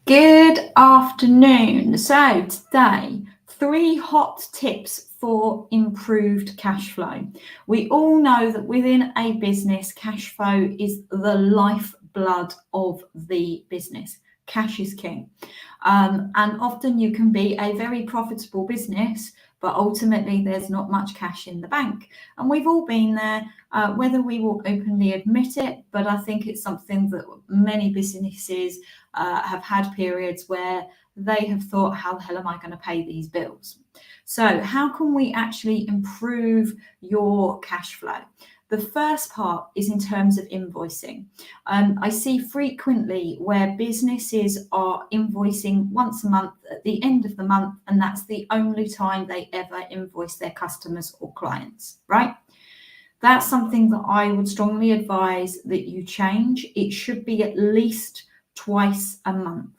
Good afternoon. So today, 3 hot tips for improved cash flow. We all know that within a business, cash flow is the lifeblood of the business. Cash is king. And often you can be a very profitable business, but ultimately there's not much cash in the bank. And we've all been there, whether we will openly admit it, but I think it's something that many businesses have had periods where they have thought, how the hell am I going to pay these bills? So how can we actually improve your cash flow? The first part is in terms of invoicing. I see frequently where businesses are invoicing once a month at the end of the month, and that's the only time they ever invoice their customers or clients, right? That's something that I would strongly advise that you change. It should be at least twice a month.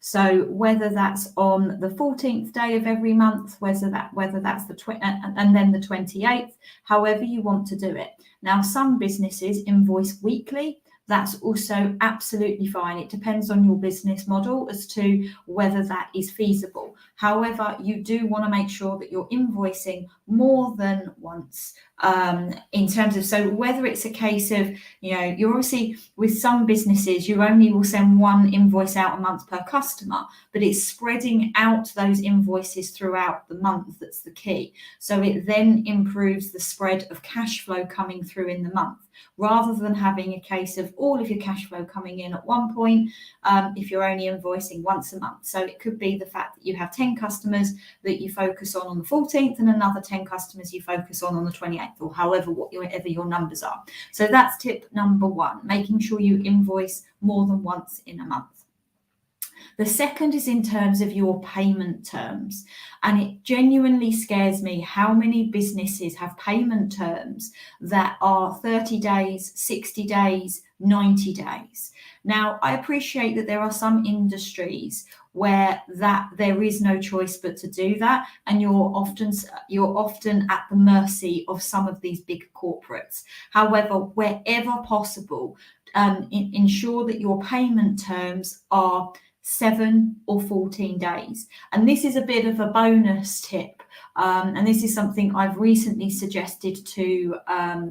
So whether that's on the 14th day of every month, whether that's the and then the 28th, however you want to do it. Now, some businesses invoice weekly. That's also absolutely fine. It depends on your business model as to whether that is feasible. However, you do want to make sure that you're invoicing more than once in terms of, so whether it's a case of, you're obviously with some businesses, you only will send one invoice out a month per customer, but it's spreading out those invoices throughout the month that's the key. So it then improves the spread of cash flow coming through in the month, rather than having a case of all of your cash flow coming in at one point if you're only invoicing once a month. So it could be the fact that you have 10 customers that you focus on the 14th and another 10 customers you focus on the 28th, or whatever your numbers are. So that's tip number 1, making sure you invoice more than once in a month. The second is in terms of your payment terms. And it genuinely scares me how many businesses have payment terms that are 30 days, 60 days, 90 days. Now, I appreciate that there are some industries where there is no choice but to do that, and you're often at the mercy of some of these big corporates. However, wherever possible, ensure that your payment terms are 7 or 14 days. And this is a bit of a bonus tip. And this is something I've recently suggested to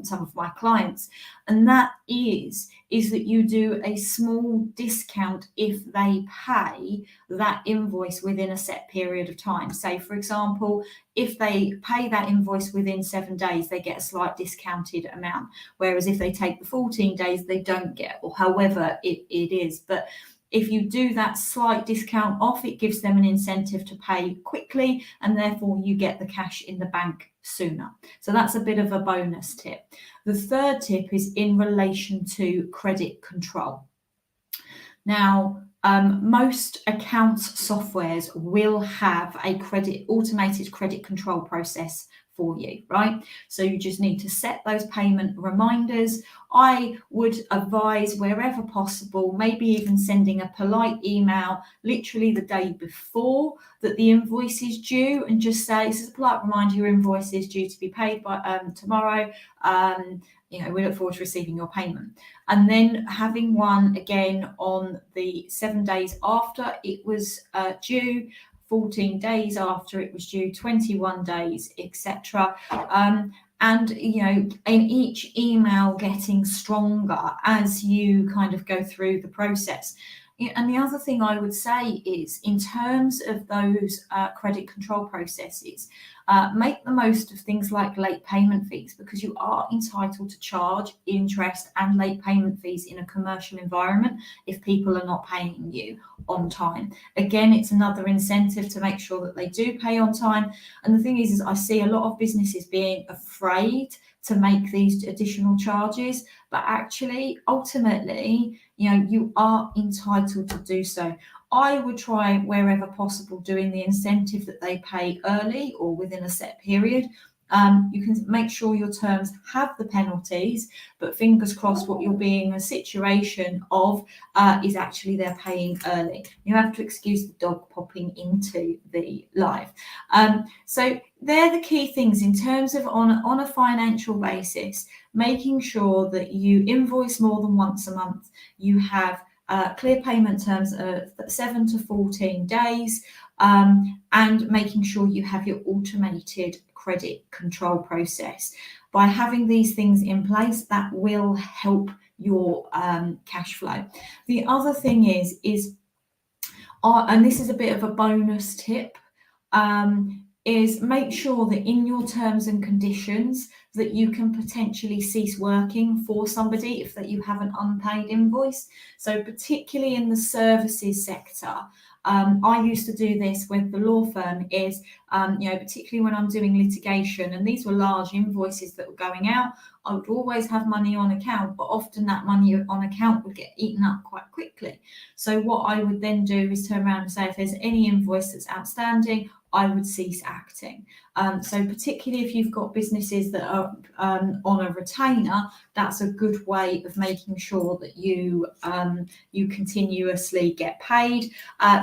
some of my clients. And that is that you do a small discount if they pay that invoice within a set period of time. Say, for example, if they pay that invoice within 7 days, they get a slight discounted amount. Whereas if they take the 14 days, they don't get, or however it is. But if you do that slight discount off, it gives them an incentive to pay quickly, and therefore you get the cash in the bank sooner. So that's a bit of a bonus tip. The third tip is in relation to credit control. Now, most accounts softwares will have a automated credit control process for you, right? So you just need to set those payment reminders. I would advise, wherever possible, maybe even sending a polite email literally the day before that the invoice is due, and just say, this is a polite reminder, your invoice is due to be paid by tomorrow. We look forward to receiving your payment. And then having one again on the 7 days after it was due, 14 days after it was due, 21 days, etc. And, in each email getting stronger as you kind of go through the process. And the other thing I would say is, in terms of those credit control processes, make the most of things like late payment fees, because you are entitled to charge interest and late payment fees in a commercial environment if people are not paying you on time. Again, it's another incentive to make sure that they do pay on time. And the thing is I see a lot of businesses being afraid to make these additional charges, but actually, ultimately, you are entitled to do so. I would try, wherever possible, doing the incentive that they pay early or within a set period. You can make sure your terms have the penalties, but fingers crossed what you'll be in a situation of is actually they're paying early. You have to excuse the dog popping into the live. So they're the key things in terms of on a financial basis, making sure that you invoice more than once a month, you have clear payment terms of 7 to 14 days, and making sure you have your automated credit control process. By having these things in place, that will help your cash flow. The other thing is and this is a bit of a bonus tip, is make sure that in your terms and conditions that you can potentially cease working for somebody if that you have an unpaid invoice. So particularly in the services sector, I used to do this with the law firm, is particularly when I'm doing litigation, and these were large invoices that were going out, I would always have money on account, but often that money on account would get eaten up quite quickly. So what I would then do is turn around and say, if there's any invoice that's outstanding, I would cease acting. So particularly if you've got businesses that are on a retainer, that's a good way of making sure that you continuously get paid.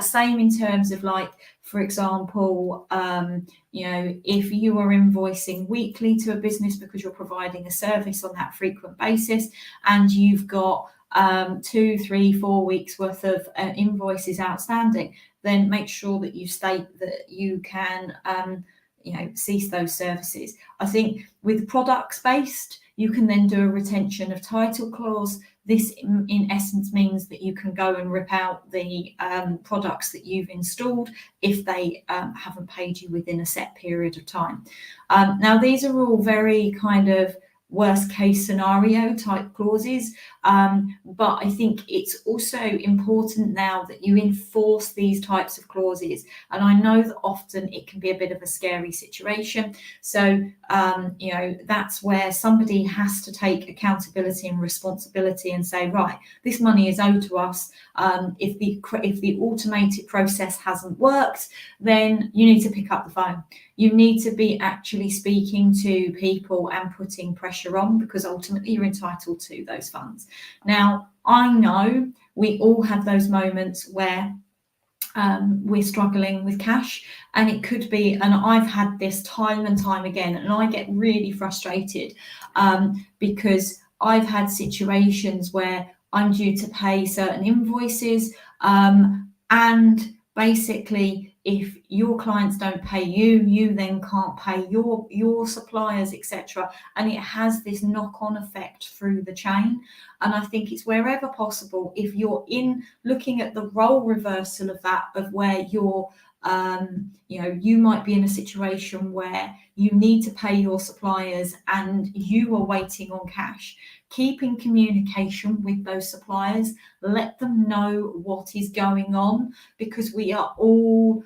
Same in terms of, like, for example, if you are invoicing weekly to a business because you're providing a service on that frequent basis, and you've got 2, 3, 4 weeks worth of invoices outstanding, then make sure that you state that you can cease those services. I think with products based, you can then do a retention of title clause. This in essence means that you can go and rip out the products that you've installed if they haven't paid you within a set period of time. Now, these are all very kind of worst case scenario type clauses, but I think it's also important now that you enforce these types of clauses, and I know that often it can be a bit of a scary situation. So that's where somebody has to take accountability and responsibility and say, right, this money is owed to us. If the automated process hasn't worked, then you need to pick up the phone. You need to be actually speaking to people and putting pressure on, because ultimately you're entitled to those funds. Now, I know we all have those moments where we're struggling with cash, and it could be, and I've had this time and time again, and I get really frustrated because I've had situations where I'm due to pay certain invoices, and basically if your clients don't pay you, you then can't pay your suppliers, etc. And it has this knock-on effect through the chain. And I think it's wherever possible, if you're looking at the role reversal of that, of where you're you might be in a situation where you need to pay your suppliers and you are waiting on cash. Keep in communication with those suppliers, let them know what is going on, because we are all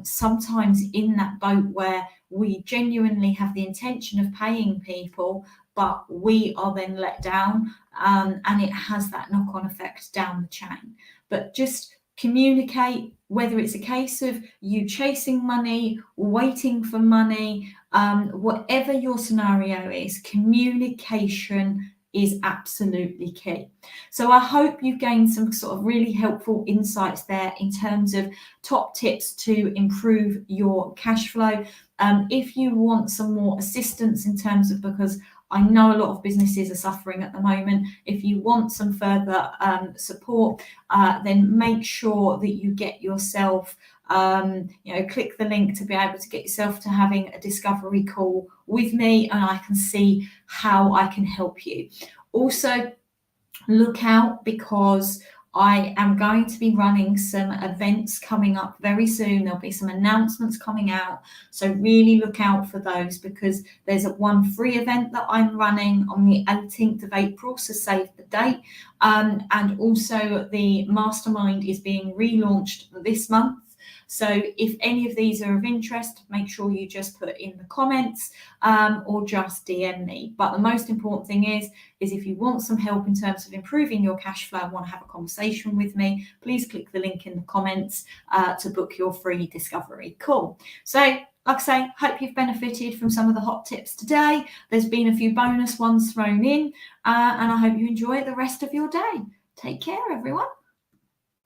sometimes in that boat where we genuinely have the intention of paying people, but we are then let down, and it has that knock-on effect down the chain. But just communicate, whether it's a case of you chasing money, waiting for money, whatever your scenario is, communication is absolutely key. So I hope you've gained some sort of really helpful insights there in terms of top tips to improve your cash flow. If you want some more assistance in terms of, because I know a lot of businesses are suffering at the moment, if you want some further support, then make sure that you get yourself, click the link to be able to get yourself to having a discovery call with me, and I can see how I can help you. Also, look out, because I am going to be running some events coming up very soon. There'll be some announcements coming out, so really look out for those, because there's one free event that I'm running on the 18th of April, so save the date. And also the mastermind is being relaunched this month. So if any of these are of interest, make sure you just put in the comments or just DM me. But the most important thing is if you want some help in terms of improving your cash flow and want to have a conversation with me, please click the link in the comments to book your free discovery call. So, like I say, hope you've benefited from some of the hot tips today. There's been a few bonus ones thrown in, and I hope you enjoy the rest of your day. Take care, everyone.